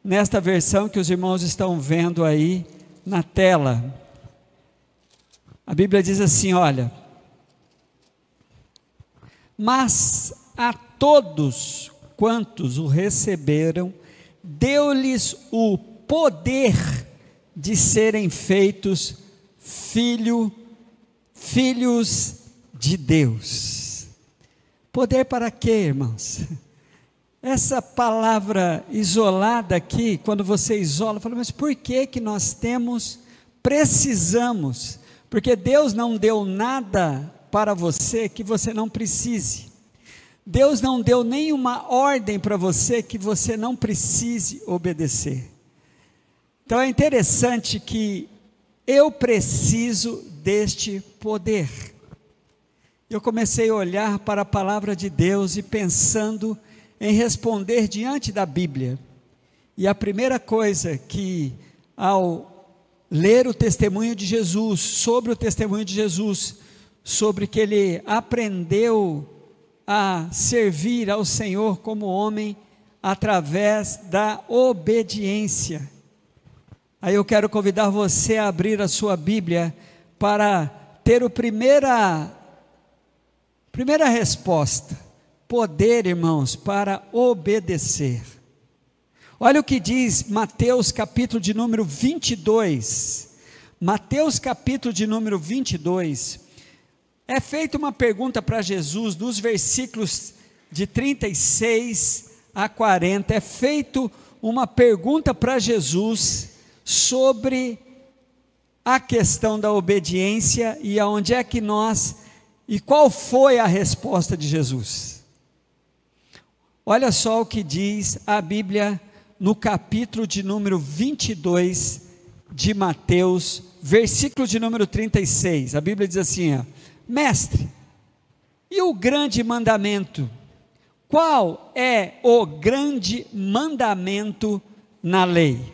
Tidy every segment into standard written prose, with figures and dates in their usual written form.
nesta versão que os irmãos estão vendo aí na tela. A Bíblia diz assim, olha: mas a todos quantos o receberam, deu-lhes o poder de serem feitos filhos de Deus. Poder para quê, irmãos? Essa palavra isolada aqui, quando você isola, fala, mas por que que nós precisamos? Porque Deus não deu nada para você que você não precise. Deus não deu nenhuma ordem para você que você não precise obedecer. Então é interessante que eu preciso deste poder. Eu comecei a olhar para a palavra de Deus e pensando em responder diante da Bíblia. E a primeira coisa que, ao ler o testemunho de Jesus, sobre o testemunho de Jesus, sobre que ele aprendeu a servir ao Senhor como homem através da obediência. Aí eu quero convidar você a abrir a sua Bíblia para ter a primeira resposta. Poder, irmãos, para obedecer. Olha o que diz Mateus capítulo de número 22. Mateus capítulo de número 22. É feita uma pergunta para Jesus, nos versículos de 36 a 40, é feita uma pergunta para Jesus sobre a questão da obediência e aonde é que e qual foi a resposta de Jesus. Olha só o que diz a Bíblia no capítulo de número 22 de Mateus, versículo de número 36, a Bíblia diz assim, ó: Mestre, e o grande mandamento? Qual é o grande mandamento na lei?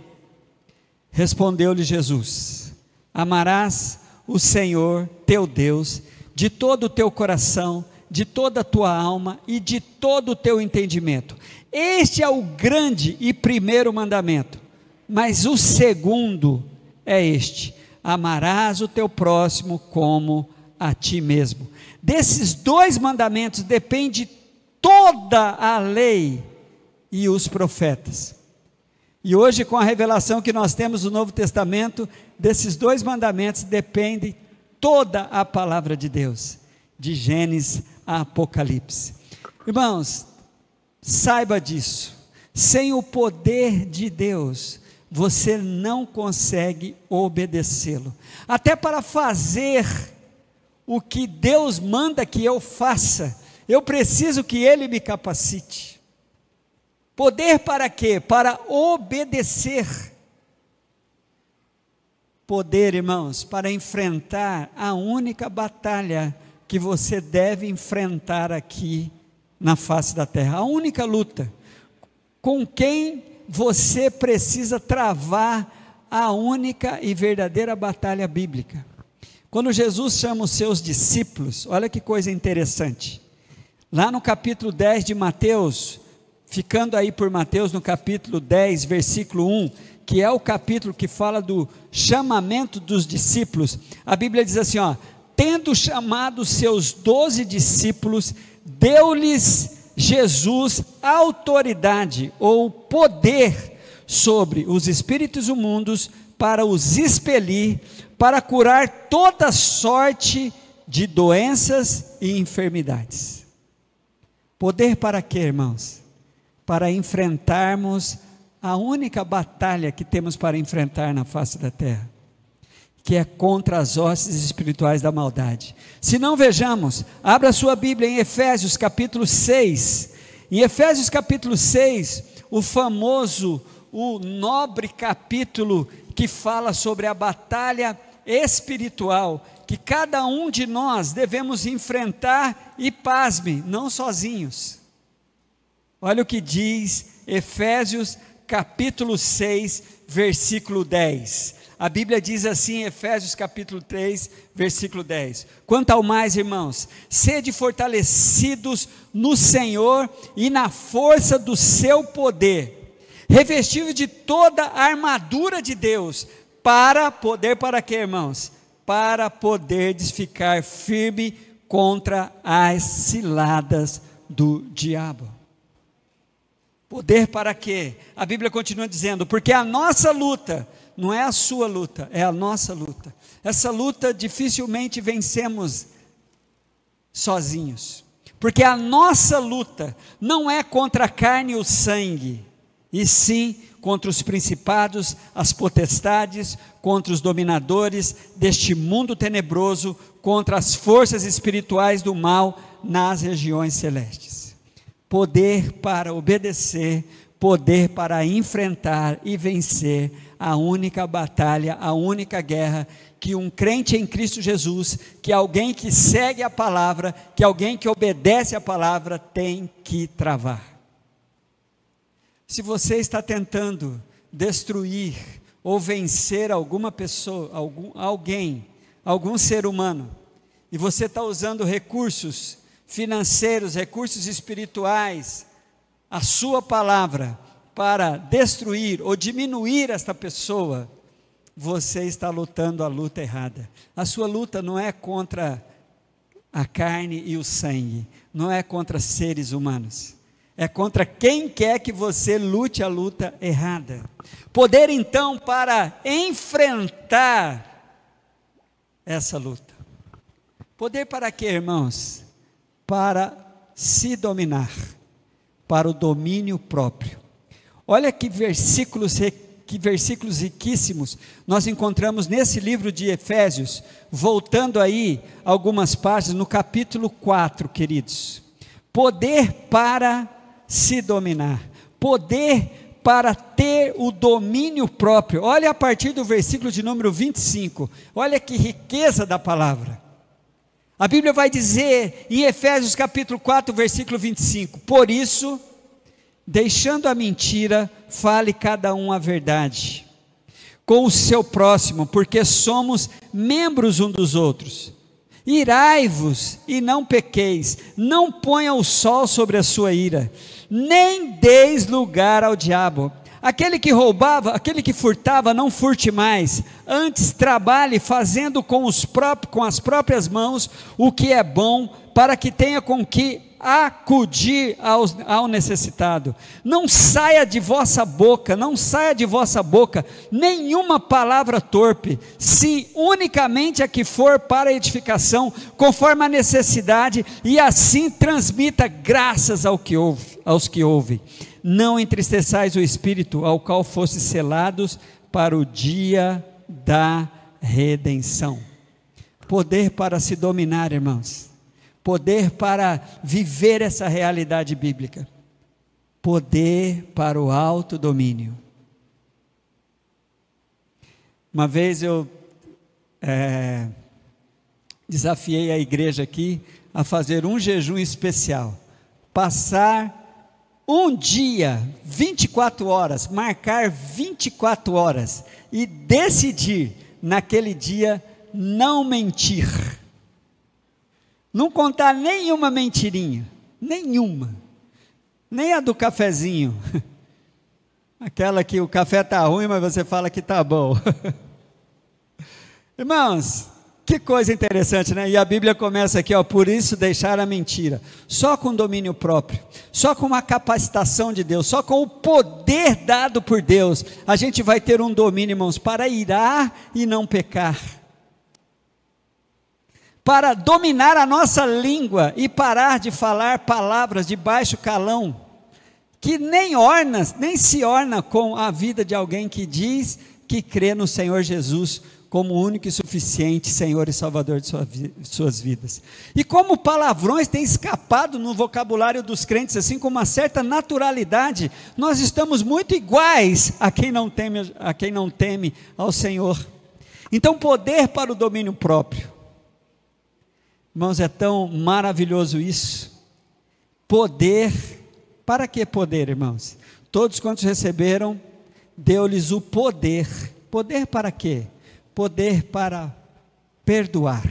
Respondeu-lhe Jesus: amarás o Senhor teu Deus de todo o teu coração, de toda a tua alma e de todo o teu entendimento. Este é o grande e primeiro mandamento. Mas o segundo é este: amarás o teu próximo como a ti mesmo. Desses dois mandamentos depende toda a lei e os profetas. E hoje, com a revelação que nós temos do Novo Testamento, desses dois mandamentos depende toda a palavra de Deus, de Gênesis a Apocalipse. Irmãos, saiba disso, sem o poder de Deus, você não consegue obedecê-lo. Até para fazer o que Deus manda que eu faça, eu preciso que Ele me capacite. Poder para quê? Para obedecer. Poder, irmãos, para enfrentar a única batalha que você deve enfrentar aqui na face da terra. A única luta com quem você precisa travar a única e verdadeira batalha bíblica. Quando Jesus chama os seus discípulos, olha que coisa interessante. Lá no capítulo 10 de Mateus, ficando aí por Mateus no capítulo 10, versículo 1, que é o capítulo que fala do chamamento dos discípulos, a Bíblia diz assim, ó: tendo chamado os seus 12 discípulos, deu-lhes Jesus autoridade ou poder sobre os espíritos imundos para os expelir, para curar toda sorte de doenças e enfermidades. Poder para quê, irmãos? Para enfrentarmos a única batalha que temos para enfrentar na face da terra, que é contra as hostes espirituais da maldade. Se não, vejamos, abra sua Bíblia em Efésios capítulo 6, em Efésios capítulo 6, o nobre capítulo que fala sobre a batalha espiritual, que cada um de nós devemos enfrentar, e pasme, não sozinhos. Olha o que diz Efésios capítulo 6, versículo 10, a Bíblia diz assim em Efésios capítulo 3, versículo 10, quanto ao mais, irmãos, sede fortalecidos no Senhor e na força do seu poder, revestivos de toda a armadura de Deus, para quê, irmãos? Para poderdes ficar firme contra as ciladas do diabo. Poder para quê? A Bíblia continua dizendo, porque a nossa luta, não é a sua luta, é a nossa luta. Essa luta dificilmente vencemos sozinhos, porque a nossa luta não é contra a carne e o sangue, e sim contra os principados, as potestades, contra os dominadores deste mundo tenebroso, contra as forças espirituais do mal nas regiões celestes. Poder para obedecer, poder para enfrentar e vencer a única batalha, a única guerra que um crente em Cristo Jesus, que alguém que segue a palavra, que alguém que obedece a palavra tem que travar. Se você está tentando destruir ou vencer alguma pessoa, algum ser humano, e você está usando recursos financeiros, recursos espirituais, a sua palavra, para destruir ou diminuir esta pessoa, você está lutando a luta errada. A sua luta não é contra a carne e o sangue, não é contra seres humanos, é contra quem quer que você lute a luta errada. Poder então para enfrentar essa luta. Poder para quê, irmãos? Para se dominar, para o domínio próprio. Olha que versículos riquíssimos nós encontramos nesse livro de Efésios, voltando aí algumas páginas, no capítulo 4, queridos. Poder para se dominar, poder para ter o domínio próprio. Olha a partir do versículo de número 25, olha que riqueza da palavra. A Bíblia vai dizer em Efésios capítulo 4, versículo 25, por isso, deixando a mentira, fale cada um a verdade, com o seu próximo, porque somos membros uns dos outros. Irai-vos e não pequeis, não ponha o sol sobre a sua ira, nem deis lugar ao diabo. Aquele que roubava, aquele que furtava, não furte mais, antes trabalhe fazendo com as próprias mãos o que é bom, para que tenha com que acudir ao necessitado. Não saia de vossa boca nenhuma palavra torpe, se unicamente a que for para edificação, conforme a necessidade, e assim transmita graças aos que ouvem. Não entristeçais o Espírito, ao qual fostes selados para o dia da redenção. Poder para se dominar, irmãos. Poder para viver essa realidade bíblica. Poder para o autodomínio. Uma vez eu desafiei a igreja aqui a fazer um jejum especial. Passar um dia, 24 horas, marcar 24 horas e decidir naquele dia não mentir. Não contar nenhuma mentirinha, nenhuma, nem a do cafezinho, aquela que o café está ruim, mas você fala que está bom. Irmãos, que coisa interessante, né? E a Bíblia começa aqui, ó, por isso deixar a mentira, só com domínio próprio, só com uma capacitação de Deus, só com o poder dado por Deus, a gente vai ter um domínio, irmãos, para irar e não pecar, para dominar a nossa língua e parar de falar palavras de baixo calão, que nem se orna com a vida de alguém que diz que crê no Senhor Jesus como único e suficiente Senhor e Salvador de suas vidas. E como palavrões têm escapado no vocabulário dos crentes, assim com uma certa naturalidade, nós estamos muito iguais a quem não teme ao Senhor. Então, poder para o domínio próprio. Irmãos, é tão maravilhoso isso. Poder, para que poder, irmãos? Todos quantos receberam, deu-lhes o poder. Poder para quê? Poder para perdoar.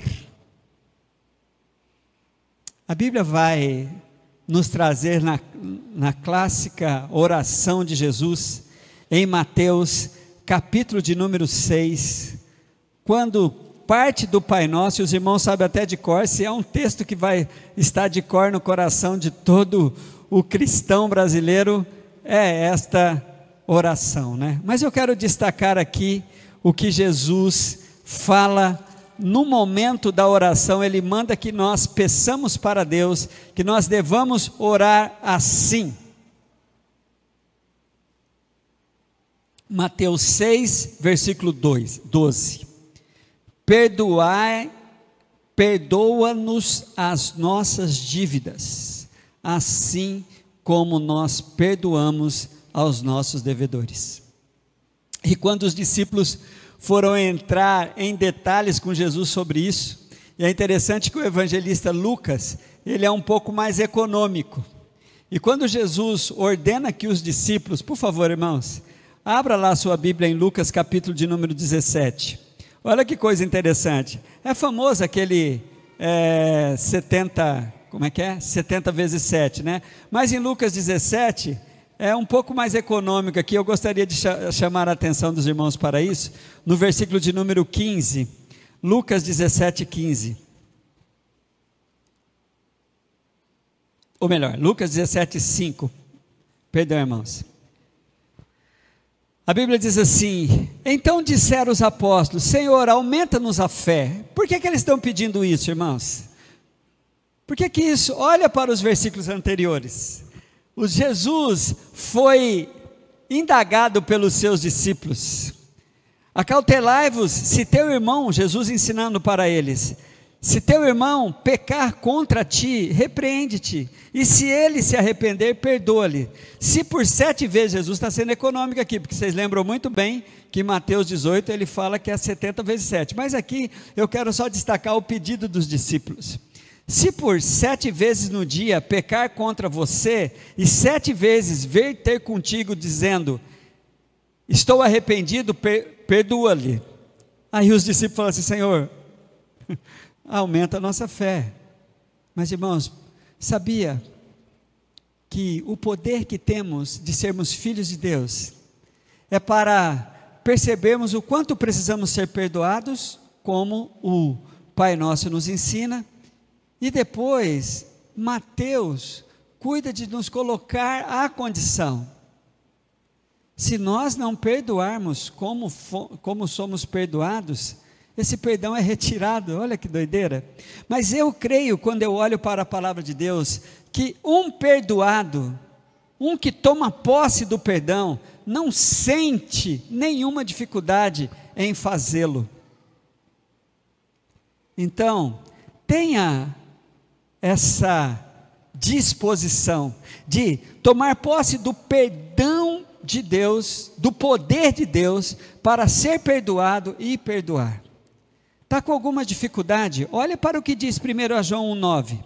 A Bíblia vai nos trazer na clássica oração de Jesus, em Mateus, capítulo de número 6, quando parte do Pai Nosso, e os irmãos sabem até de cor, se é um texto que vai estar de cor no coração de todo o cristão brasileiro, é esta oração, né? Mas eu quero destacar aqui o que Jesus fala no momento da oração. Ele manda que nós peçamos para Deus, que nós devamos orar assim. Mateus 6, versículo 12. Perdoa-nos as nossas dívidas, assim como nós perdoamos aos nossos devedores. E quando os discípulos foram entrar em detalhes com Jesus sobre isso, e é interessante que o evangelista Lucas, ele é um pouco mais econômico, e quando Jesus ordena que os discípulos, por favor irmãos, abra lá a sua Bíblia em Lucas capítulo de número 17, olha que coisa interessante, é famoso aquele 70 vezes 7, né? Mas em Lucas 17, é um pouco mais econômico aqui, eu gostaria de chamar a atenção dos irmãos para isso, no versículo de número 15, Lucas 17, 15, ou melhor, Lucas 17, 5, perdão irmãos, a Bíblia diz assim: então disseram os apóstolos, Senhor, aumenta-nos a fé. Por que eles estão pedindo isso, irmãos? Por que isso? Olha para os versículos anteriores, o Jesus foi indagado pelos seus discípulos, acautelai-vos, se teu irmão, Jesus ensinando para eles, se teu irmão pecar contra ti, repreende-te, e se ele se arrepender, perdoa-lhe. Se por 7 vezes, Jesus está sendo econômico aqui, porque vocês lembram muito bem que em Mateus 18 ele fala que é 70 vezes 7, mas aqui eu quero só destacar o pedido dos discípulos. Se por 7 vezes no dia pecar contra você, e 7 vezes vir ter contigo dizendo, estou arrependido, perdoa-lhe. Aí os discípulos falam assim, Senhor, aumenta a nossa fé. Mas irmãos, sabia que o poder que temos de sermos filhos de Deus, é para percebermos o quanto precisamos ser perdoados, como o Pai Nosso nos ensina, e depois, Mateus cuida de nos colocar à condição. Se nós não perdoarmos como somos perdoados, esse perdão é retirado, olha que doideira. Mas eu creio, quando eu olho para a palavra de Deus, que um perdoado, um que toma posse do perdão, não sente nenhuma dificuldade em fazê-lo. Então, tenha essa disposição de tomar posse do perdão de Deus, do poder de Deus, para ser perdoado e perdoar. Está com alguma dificuldade? Olha para o que diz 1 João 1,9.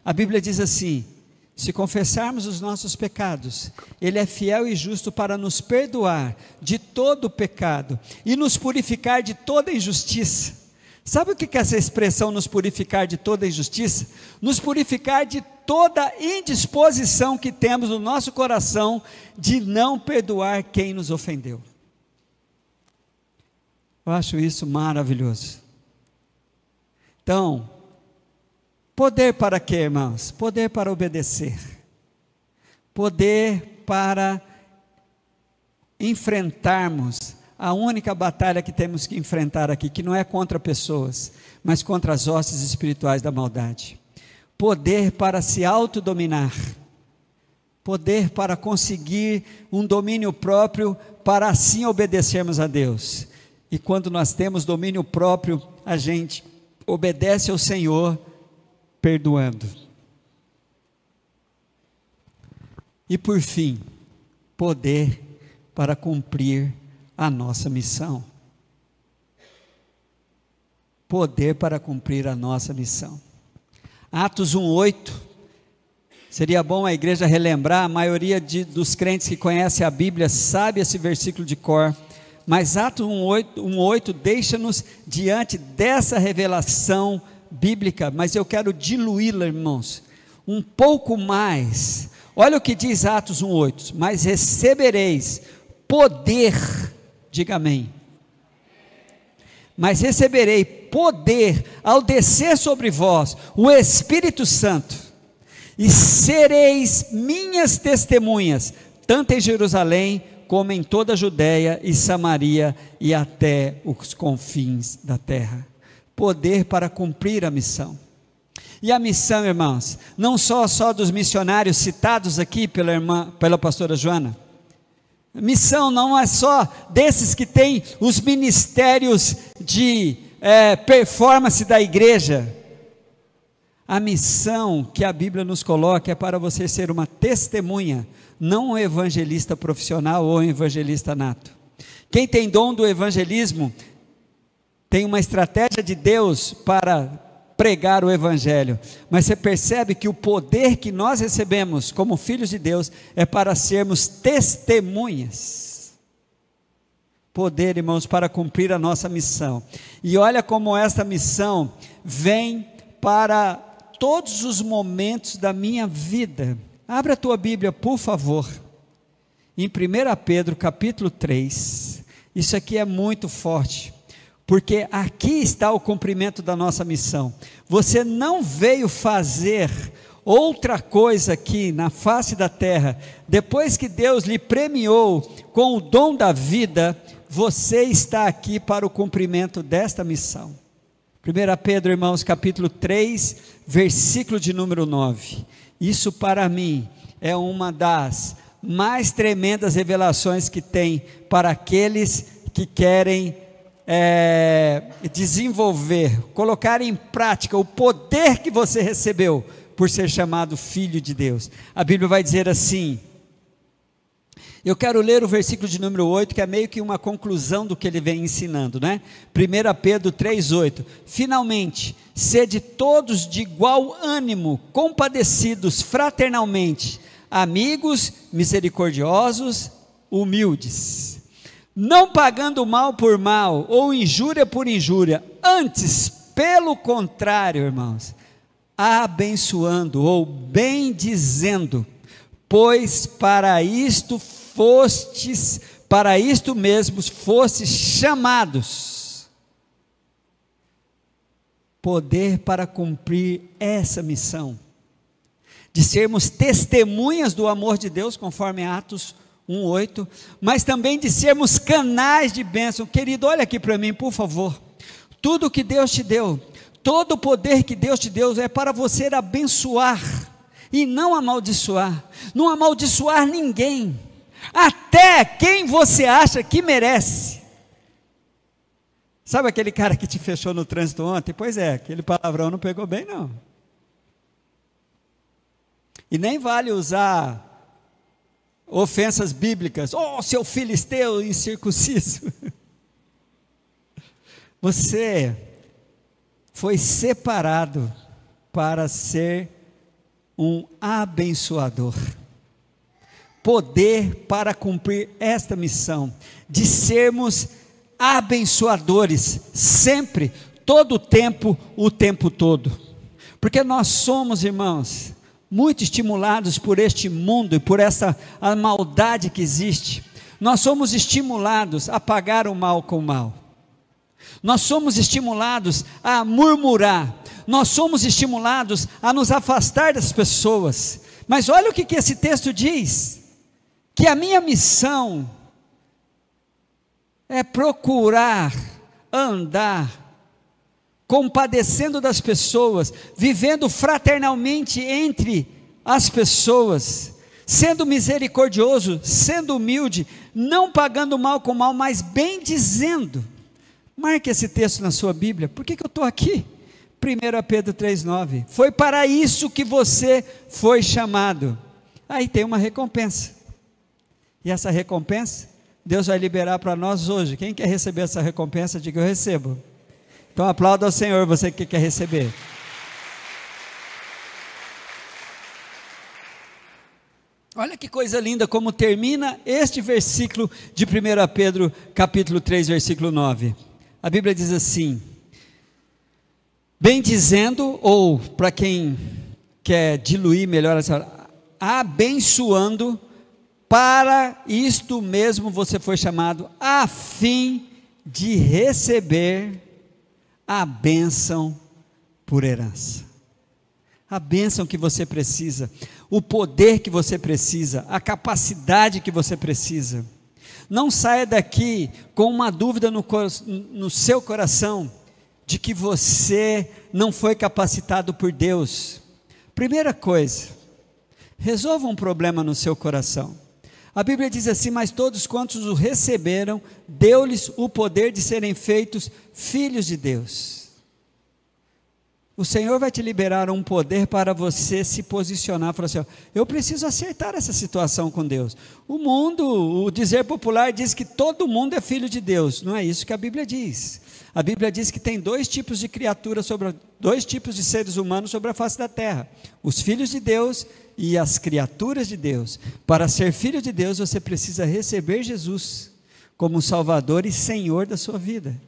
A Bíblia diz assim, se confessarmos os nossos pecados, Ele é fiel e justo para nos perdoar de todo o pecado e nos purificar de toda injustiça. Sabe o que é essa expressão, nos purificar de toda injustiça? Nos purificar de toda indisposição que temos no nosso coração de não perdoar quem nos ofendeu. Eu acho isso maravilhoso. Então, poder para quê, irmãos? Poder para obedecer. Poder para enfrentarmos a única batalha que temos que enfrentar aqui, que não é contra pessoas, mas contra as hostes espirituais da maldade. Poder para se autodominar. Poder para conseguir um domínio próprio, para assim obedecermos a Deus. E quando nós temos domínio próprio, a gente obedece ao Senhor, perdoando. E por fim, poder para cumprir a nossa missão. Poder para cumprir a nossa missão. Atos 1:8, seria bom a igreja relembrar, a maioria dos crentes que conhecem a Bíblia sabe esse versículo de cor, mas Atos 1:8 deixa-nos diante dessa revelação bíblica, mas eu quero diluí-la, irmãos, um pouco mais. Olha o que diz Atos 1:8, mas recebereis poder, diga amém. Mas receberei poder ao descer sobre vós o Espírito Santo, e sereis minhas testemunhas, tanto em Jerusalém, como em toda a Judéia e Samaria, e até os confins da terra. Poder para cumprir a missão. E a missão, irmãos, não só dos missionários citados aqui pela pastora Joana. Missão não é só desses que têm os ministérios de performance da igreja. A missão que a Bíblia nos coloca é para você ser uma testemunha, não um evangelista profissional ou um evangelista nato. Quem tem dom do evangelismo tem uma estratégia de Deus para pregar o evangelho, mas você percebe que o poder que nós recebemos como filhos de Deus é para sermos testemunhas. Poder, irmãos, para cumprir a nossa missão. E olha como esta missão vem para todos os momentos da minha vida. Abra a tua Bíblia, por favor, em 1 Pedro capítulo 3, isso aqui é muito forte, porque aqui está o cumprimento da nossa missão. Você não veio fazer outra coisa aqui na face da terra, depois que Deus lhe premiou com o dom da vida, você está aqui para o cumprimento desta missão. 1 Pedro, irmãos, capítulo 3, versículo de número 9, isso para mim é uma das mais tremendas revelações que tem para aqueles que querem desenvolver, colocar em prática o poder que você recebeu por ser chamado filho de Deus. A Bíblia vai dizer assim, eu quero ler o versículo de número 8, que é meio que uma conclusão do que ele vem ensinando, né? 1 Pedro 3,8, finalmente, sede todos de igual ânimo, compadecidos fraternalmente, amigos, misericordiosos, humildes, não pagando mal por mal, ou injúria por injúria, antes, pelo contrário, irmãos, abençoando, ou bendizendo, pois para isto mesmo fostes chamados. Poder para cumprir essa missão, de sermos testemunhas do amor de Deus, conforme Atos 1:8, mas também de sermos canais de bênção. Querido, olha aqui para mim, por favor. Tudo que Deus te deu, todo o poder que Deus te deu é para você abençoar e não amaldiçoar. Não amaldiçoar ninguém, até quem você acha que merece. Sabe aquele cara que te fechou no trânsito ontem? Pois é, aquele palavrão não pegou bem não. E nem vale usar ofensas bíblicas, seu filisteu incircunciso. Você foi separado para ser um abençoador. Poder para cumprir esta missão, de sermos abençoadores, sempre, todo o tempo todo. Porque nós somos, irmãos, muito estimulados por este mundo e por essa a maldade que existe. Nós somos estimulados a pagar o mal com o mal. Nós somos estimulados a murmurar. Nós somos estimulados a nos afastar das pessoas. Mas olha o que esse texto diz: que a minha missão é procurar andar compadecendo das pessoas, vivendo fraternalmente entre as pessoas, sendo misericordioso, sendo humilde, não pagando mal com mal, mas bem dizendo. Marque esse texto na sua Bíblia. Por que eu estou aqui? 1 Pedro 3,9, foi para isso que você foi chamado. Aí tem uma recompensa, e essa recompensa, Deus vai liberar para nós hoje. Quem quer receber essa recompensa, diga: eu recebo. Então aplauda ao Senhor, você que quer receber. Olha que coisa linda como termina este versículo de 1 Pedro capítulo 3, versículo 9. A Bíblia diz assim: bem dizendo, ou para quem quer diluir melhor essa, abençoando Para isto mesmo você foi chamado, a fim de receber a bênção por herança. A bênção que você precisa, o poder que você precisa, a capacidade que você precisa. Não saia daqui com uma dúvida no seu coração, de que você não foi capacitado por Deus. Primeira coisa, resolva um problema no seu coração. A Bíblia diz assim: mas todos quantos o receberam, deu-lhes o poder de serem feitos filhos de Deus. O Senhor vai te liberar um poder para você se posicionar, falar assim: eu preciso acertar essa situação com Deus. O mundo, o dizer popular diz que todo mundo é filho de Deus. Não é isso que a Bíblia diz. A Bíblia diz que tem dois tipos de criaturas, dois tipos de seres humanos sobre a face da terra: os filhos de Deus e as criaturas de Deus. Para ser filho de Deus, você precisa receber Jesus como Salvador e Senhor da sua vida.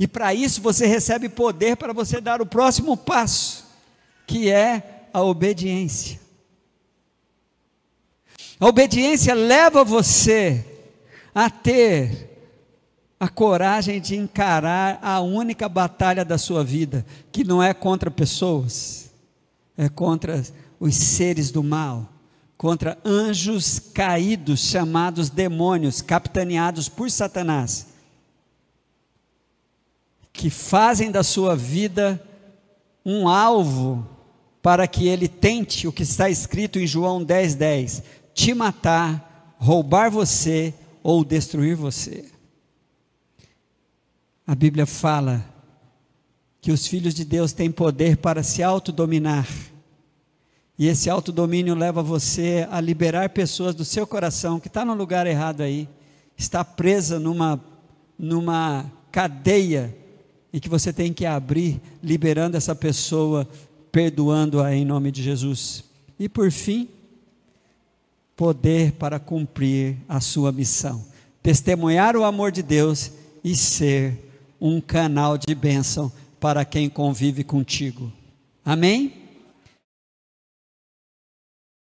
E para isso você recebe poder para você dar o próximo passo, que é a obediência. A obediência leva você a ter a coragem de encarar a única batalha da sua vida, que não é contra pessoas, é contra os seres do mal, contra anjos caídos, chamados demônios, capitaneados por Satanás, que fazem da sua vida um alvo para que ele tente o que está escrito em João 10:10, te matar, roubar você ou destruir você. A Bíblia fala que os filhos de Deus têm poder para se autodominar, e esse autodomínio leva você a liberar pessoas do seu coração, que está no lugar errado aí, está presa numa cadeia, e que você tem que abrir, liberando essa pessoa, perdoando-a em nome de Jesus. E por fim, poder para cumprir a sua missão, testemunhar o amor de Deus e ser um canal de bênção para quem convive contigo. Amém?